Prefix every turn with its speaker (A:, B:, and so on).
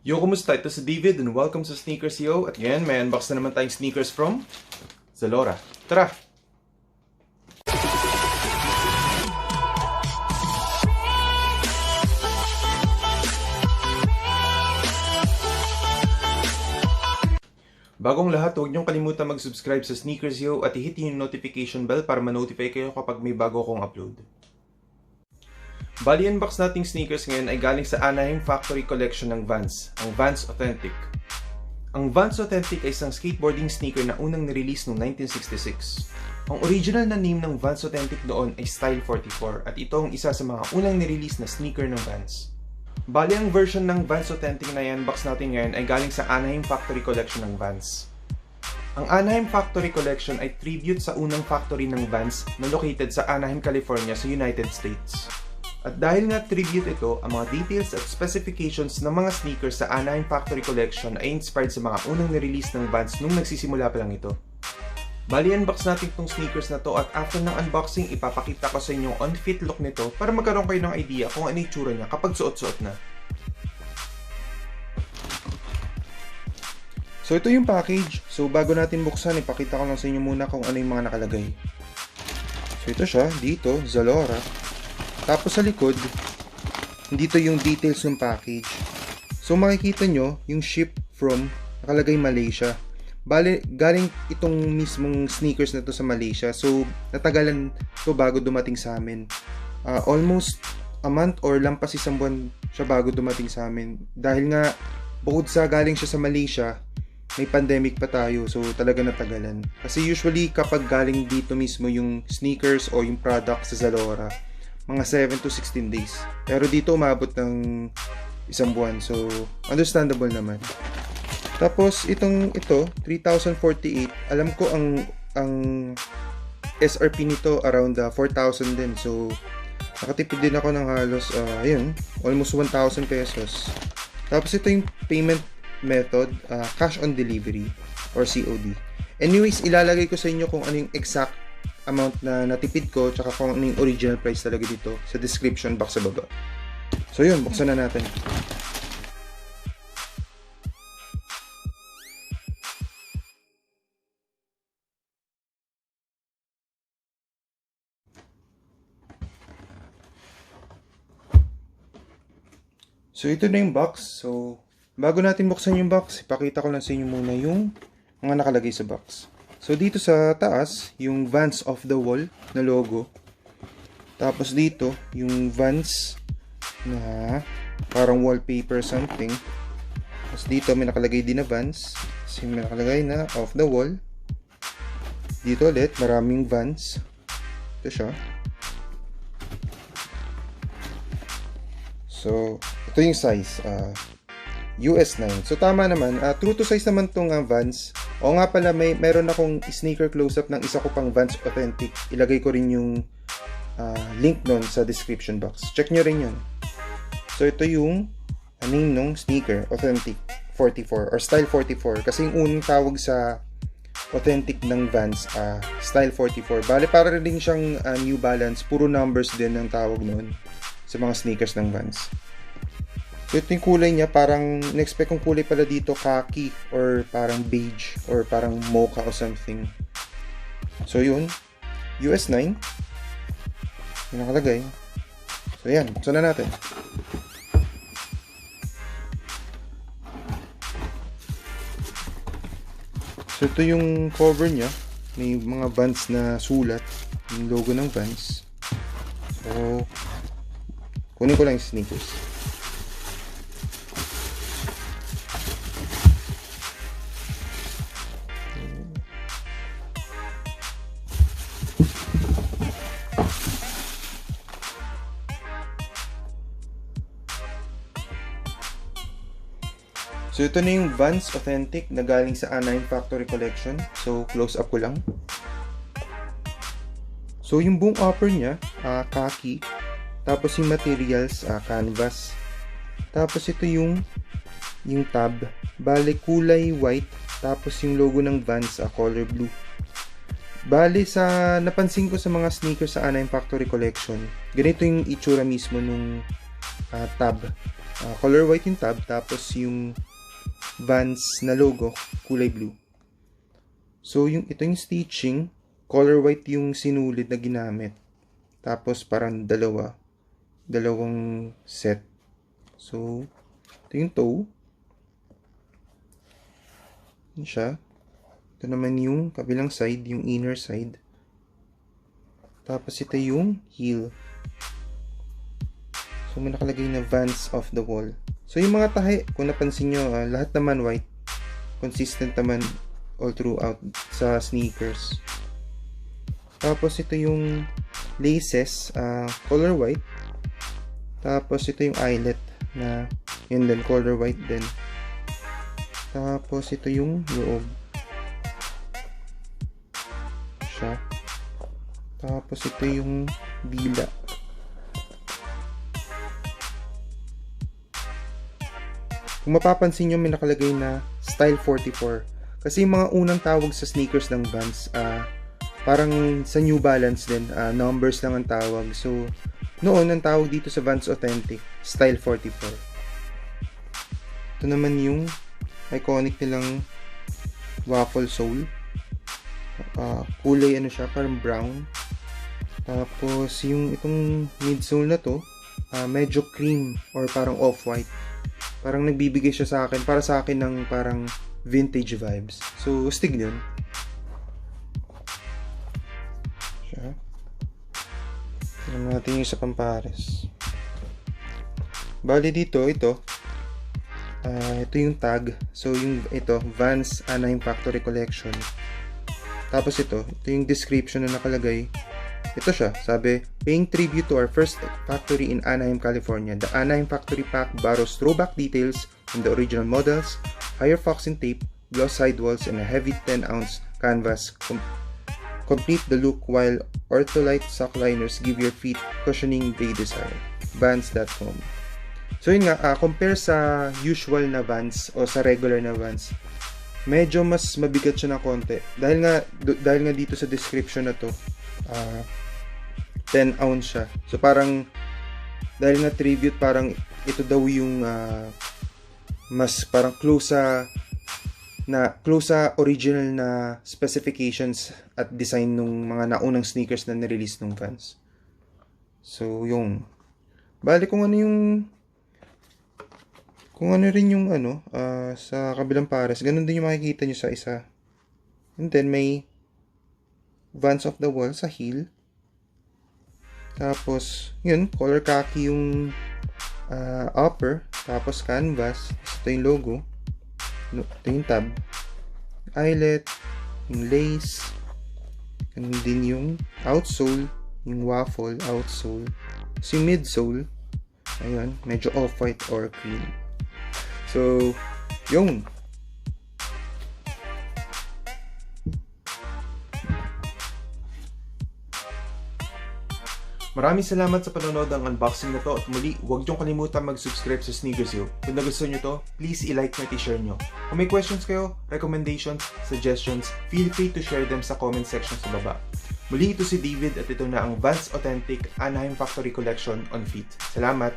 A: Yo, kumusta? Ito si David and welcome sa Sneakers Yo. At ngayon, may unbox na naman tayong sneakers from Zalora. Tara! Bagong lahat, huwag niyong kalimutan mag-subscribe sa Sneakers Yo at i-hit yung notification bell para ma-notify kayo kapag may bago akong upload. Bali, unbox nating sneakers ngayon ay galing sa Anaheim Factory Collection ng VANS, ang VANS Authentic. Ang VANS Authentic ay isang skateboarding sneaker na unang nirelease noong 1966. Ang original na name ng VANS Authentic doon ay Style 44 at ito ang isa sa mga unang nirelease na sneaker ng VANS. Bali, ang version ng VANS Authentic na i-unbox natin ngayon ay galing sa Anaheim Factory Collection ng VANS. Ang Anaheim Factory Collection ay tribute sa unang factory ng VANS na located sa Anaheim, California sa United States. At dahil nga tribute ito, ang mga details at specifications ng mga sneakers sa Anaheim Factory Collection ay inspired sa mga unang nirelease ng VANS nung nagsisimula pa lang ito. Bali, unbox natin itong sneakers na to at after ng unboxing, ipapakita ko sa inyo ang on-fit look nito para magkaroon kayo ng idea kung ano yung tsura niya kapag suot-suot na. So ito yung package. So bago natin buksan, ipakita ko lang sa inyo muna kung ano yung mga nakalagay. So ito siya, dito, Zalora. Tapos sa likod, dito yung details ng package. So makikita nyo, yung ship from, nakalagay Malaysia. Bale, galing itong mismong sneakers na to sa Malaysia. So, natagalan to bago dumating sa amin. Almost a month or lampas isang buwan siya bago dumating sa amin. Dahil nga, bukod sa galing siya sa Malaysia, may pandemic pa tayo. So, talaga natagalan. Kasi usually, kapag galing dito mismo yung sneakers o yung product sa Zalora, mga 7 to 16 days. Pero dito umabot ng isang buwan. So, understandable naman. Tapos, ito, 3,048. Alam ko ang SRP nito around 4,000 din. So, nakatipid din ako ng halos, ayun, almost 1,000 pesos. Tapos, ito yung payment method, cash on delivery or COD. Anyways, ilalagay ko sa inyo kung ano yung exact amount na natipid ko tsaka kung ano yung original price talaga dito sa description box sa baba. So yun, buksan na natin. So ito na yung box. So bago natin buksan yung box, ipakita ko lang sa inyo muna yung mga nakalagay sa box. So, dito sa taas, yung VANS off the wall na logo. Tapos dito, yung VANS na parang wallpaper something. Tapos dito, may nakalagay din na VANS. Kasi may nakalagay na off the wall. Dito ulit, maraming VANS. Ito siya. So, ito yung size. US 9. So, tama naman. True to size naman itong VANS. O nga pala, meron akong sneaker close-up ng isa ko pang VANS Authentic. Ilagay ko rin yung link nun sa description box. Check nyo rin yun. So, ito yung name ng sneaker, Authentic 44 or Style 44. Kasi yung unang tawag sa Authentic ng VANS, Style 44. Bale, para rin siyang New Balance. Puro numbers din ang tawag nun sa mga sneakers ng VANS. So, ito yung kulay niya, parang na-expect kong kulay pala dito, khaki or parang beige or parang mocha or something. So, yun. US 9. Yung nakalagay. So, yan. Buksan na natin. So, ito yung cover niya. May mga VANS na sulat. Yung logo ng VANS. So, kunin ko lang yung sneakers. So, ito na yung VANS Authentic na galing sa Anaheim Factory Collection. So, close up ko lang. So, yung buong upper niya, KHAKI. Tapos yung materials, canvas. Tapos ito yung tab. Bale, kulay white. Tapos yung logo ng VANS, color blue. Bale, napansin ko sa mga sneakers sa Anaheim Factory Collection, ganito yung itsura mismo nung tab. Color white yung tab, tapos yung VANS na logo, kulay blue. So, ito yung stitching, color white yung sinulid na ginamit. Tapos, parang dalawang set. So, ito yung toe. Yan siya. Ito naman yung kabilang side, yung inner side. Tapos, ito yung heel. So, may nakalagay na VANS off the wall. So, yung mga tahi, kung napansin nyo, lahat naman white. Consistent naman all throughout sa sneakers. Tapos, ito yung laces, color white. Tapos, ito yung eyelet na yun din, color white din. Tapos, ito yung loob. Siya. Tapos, ito yung dila. Kung mapapansin nyo, may nakalagay na Style 44. Kasi yung mga unang tawag sa sneakers ng Vans, parang sa New Balance din, numbers lang ang tawag. So, noon ang tawag dito sa Vans Authentic, Style 44. Ito naman yung iconic nilang waffle sole. Kulay ano siya, parang brown. Tapos, yung itong midsole na to, medyo cream or parang off-white. Parang nagbibigay siya sa akin, para sa akin ng parang vintage vibes. So, stig yun. Siya. Tignan natin yung isa pang pares. Bali dito, ito yung tag. So, ito, Vans Anaheim Factory Collection. Tapos ito yung description na nakalagay. Ito siya, sabi, paying tribute to our first factory in Anaheim, California. The Anaheim Factory Pack borrows throwback details from the original models, higher foxing tape, gloss sidewalls, and a heavy 10-ounce canvas complete the look, while Ortholite sockliners give your feet cushioning they desire. Vans.com. So yun nga, compare sa usual na Vans o sa regular na Vans, medyo mas mabigat siya na konti. Dahil nga dito sa description na to, 10 ounce siya. So parang dahil nga tribute, parang ito daw yung mas parang close sa original na specifications at design nung mga naunang sneakers na nirelease nung Vans. So yung bali kung ano rin yung sa kabilang pares, ganun din yung makikita nyo sa isa. And then may Vans off the wall sa heel. Tapos, yun, color khaki yung upper. Tapos canvas. Ito yung logo. Ito yung tab. Eyelet. Yung lace. Ganun din yung outsole. Yung waffle outsole. Tapos yung midsole. Ayan, medyo off-white or cream. So, yung maraming salamat sa panonood ng unboxing na to, at muli, huwag niyong kalimutan mag-subscribe sa Sneakers You. Kung nagustuhan niyo to, please i-like nyo at i-share nyo. Kung may questions kayo, recommendations, suggestions, feel free to share them sa comment section sa baba. Muli, ito si David at ito na ang Vans Authentic Anaheim Factory Collection on Feet. Salamat!